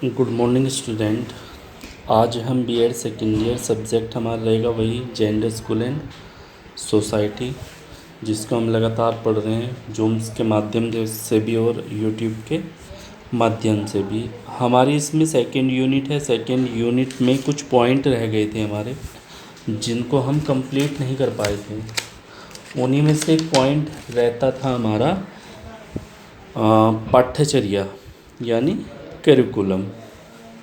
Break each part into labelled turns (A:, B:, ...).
A: Good morning student. आज हम BEd second year subject हमारा रहेगा वही जेंडर स्कूल एंड सोसाइटी, जिसको हम लगातार पढ़ रहे हैं जूम्स के माध्यम से भी और यूट्यूब के माध्यम से भी। हमारी इसमें सेकेंड यूनिट है। सेकेंड यूनिट में कुछ पॉइंट रह गए थे हमारे, जिनको हम कंप्लीट नहीं कर पाए थे। उन्हीं में से एक पॉइंट रहता था हमारा पाठ्यचर्या यानी कैरिकुलम।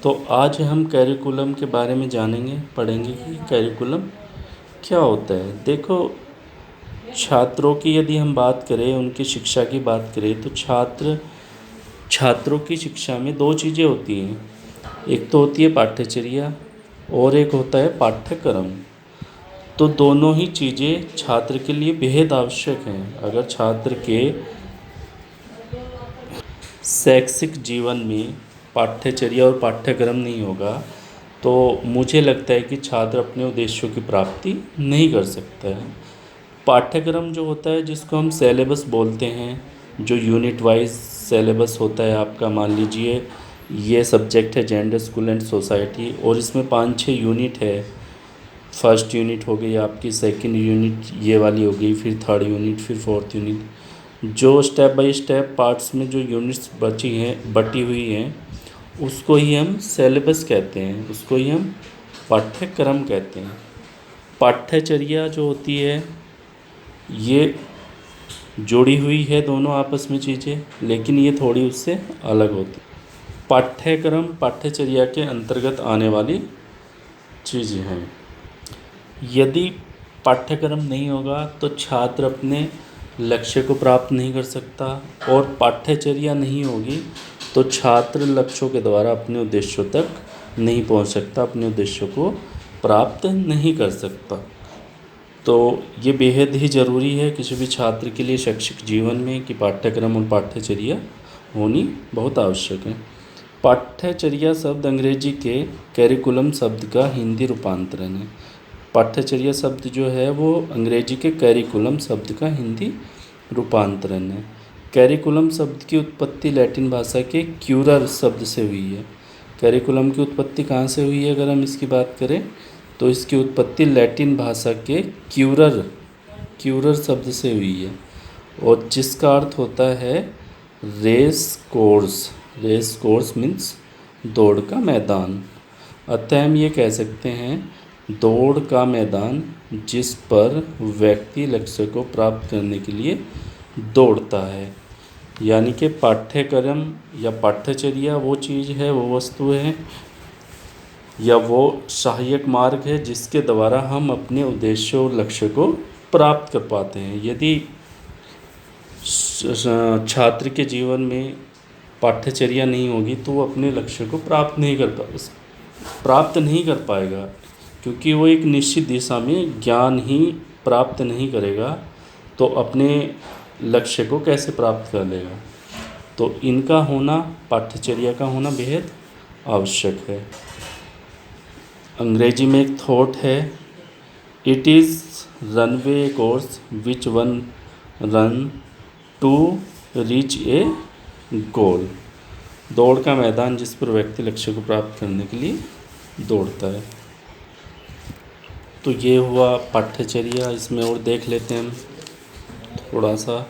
A: तो आज हम कैरिकुलम के बारे में जानेंगे, पढ़ेंगे कि कैरिकुलम क्या होता है। देखो, छात्रों की यदि हम बात करें, उनकी शिक्षा की बात करें, तो छात्रों की शिक्षा में दो चीज़ें होती हैं। एक तो होती है पाठ्यचर्या और एक होता है पाठ्यक्रम। तो दोनों ही चीज़ें छात्र के लिए बेहद आवश्यक हैं। अगर छात्र के शैक्षिक जीवन में पाठ्यचर्या और पाठ्यक्रम नहीं होगा तो मुझे लगता है कि छात्र अपने उद्देश्यों की प्राप्ति नहीं कर सकता है। पाठ्यक्रम जो होता है, जिसको हम सेलेबस बोलते हैं, जो यूनिट वाइज सेलेबस होता है आपका। मान लीजिए ये सब्जेक्ट है जेंडर स्कूल एंड सोसाइटी और इसमें 5-6 यूनिट है। फर्स्ट यूनिट हो गई आपकी, सेकंड यूनिट ये वाली हो गई, फिर थर्ड यूनिट, फिर फोर्थ यूनिट। जो स्टेप बाय स्टेप पार्ट्स में जो यूनिट्स बटी हुई हैं, उसको ही हम सेलेबस कहते हैं, उसको ही हम पाठ्यक्रम कहते हैं। पाठ्यचर्या जो होती है ये जुड़ी हुई है दोनों आपस में चीज़ें, लेकिन ये थोड़ी उससे अलग होती है। पाठ्यक्रम पाठ्यचर्या के अंतर्गत आने वाली चीज़ें हैं। यदि पाठ्यक्रम नहीं होगा तो छात्र अपने लक्ष्य को प्राप्त नहीं कर सकता, और पाठ्यचर्या नहीं होगी तो छात्र लक्ष्यों के द्वारा अपने उद्देश्यों तक नहीं पहुंच सकता, अपने उद्देश्यों को प्राप्त नहीं कर सकता। तो ये बेहद ही ज़रूरी है किसी भी छात्र के लिए शैक्षिक जीवन में कि पाठ्यक्रम और पाठ्यचर्या होनी बहुत आवश्यक है। पाठ्यचर्या शब्द अंग्रेजी के कैरिकुलम शब्द का हिंदी रूपांतरण है। पाठ्यचर्या शब्द जो है वो अंग्रेजी के कैरिकुलम शब्द का हिंदी रूपांतरण है। कैरिकुलम शब्द की उत्पत्ति लैटिन भाषा के क्यूरर शब्द से हुई है। कैरिकुलम की उत्पत्ति कहाँ से हुई है अगर हम इसकी बात करें, तो इसकी उत्पत्ति लैटिन भाषा के क्यूरर शब्द से हुई है, और जिसका अर्थ होता है race course. Race course means दौड़ का मैदान। अतः हम ये कह सकते हैं दौड़ का मैदान जिस पर व्यक्ति लक्ष्य को प्राप्त करने के लिए दौड़ता है। यानी कि पाठ्यक्रम या पाठ्यचर्या वो चीज़ है, वो वस्तु है या वो सहायक मार्ग है जिसके द्वारा हम अपने उद्देश्य और लक्ष्य को प्राप्त कर पाते हैं। यदि छात्र के जीवन में पाठ्यचर्या नहीं होगी तो वो अपने लक्ष्य को प्राप्त नहीं कर पाएगा, क्योंकि वो एक निश्चित दिशा में ज्ञान ही प्राप्त नहीं करेगा तो अपने लक्ष्य को कैसे प्राप्त कर लेगा। तो इनका होना, पाठ्यचर्या का होना बेहद आवश्यक है। अंग्रेजी में एक थॉट है, it is runway course which one run to reach a goal. दौड़ का मैदान जिस पर व्यक्ति लक्ष्य को प्राप्त करने के लिए दौड़ता है। तो ये हुआ पाठ्यचर्या। इसमें और देख लेते हैं हम थोड़ा सा।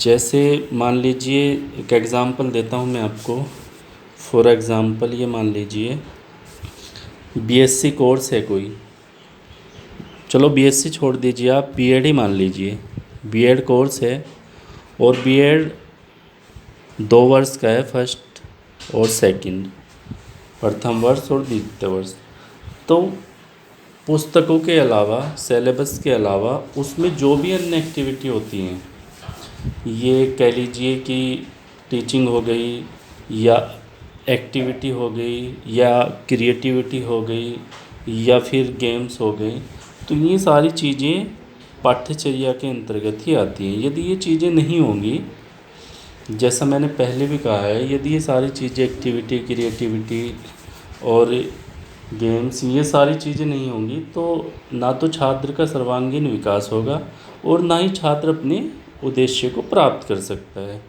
A: जैसे मान लीजिए, एक एग्ज़ाम्पल देता हूँ मैं आपको। फॉर एग्ज़ाम्पल ये मान लीजिए बीएससी कोर्स है कोई, चलो बीएससी छोड़ दीजिए, आप बीएड ही मान लीजिए। बीएड कोर्स है और बीएड 2 वर्ष का है, फर्स्ट और सेकंड, प्रथम वर्ष और द्वितीय वर्ष। तो पुस्तकों के अलावा, सिलेबस के अलावा उसमें जो भी अन्य एक्टिविटी होती हैं, ये कह लीजिए कि टीचिंग हो गई या एक्टिविटी हो गई या क्रिएटिविटी हो गई या फिर गेम्स हो गई, तो ये सारी चीज़ें पाठ्यचर्या के अंतर्गत ही आती हैं। यदि ये चीज़ें नहीं होंगी, जैसा मैंने पहले भी कहा है, यदि ये सारी चीज़ें एक्टिविटी, क्रिएटिविटी और गेम्स, ये सारी चीज़ें नहीं होंगी तो ना तो छात्र का सर्वांगीण विकास होगा और ना ही छात्र अपने उद्देश्य को प्राप्त कर सकता है।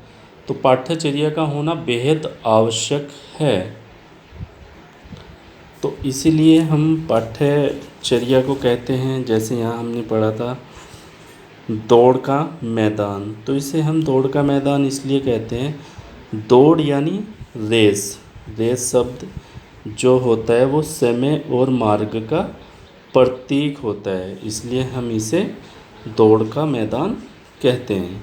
A: तो पाठ्यचर्या का होना बेहद आवश्यक है। तो इसीलिए हम पाठ्यचर्या को कहते हैं, जैसे यहाँ हमने पढ़ा था दौड़ का मैदान, तो इसे हम दौड़ का मैदान इसलिए कहते हैं, दौड़ यानी रेस। रेस शब्द जो होता है वो समय और मार्ग का प्रतीक होता है, इसलिए हम इसे दौड़ का मैदान कहते हैं।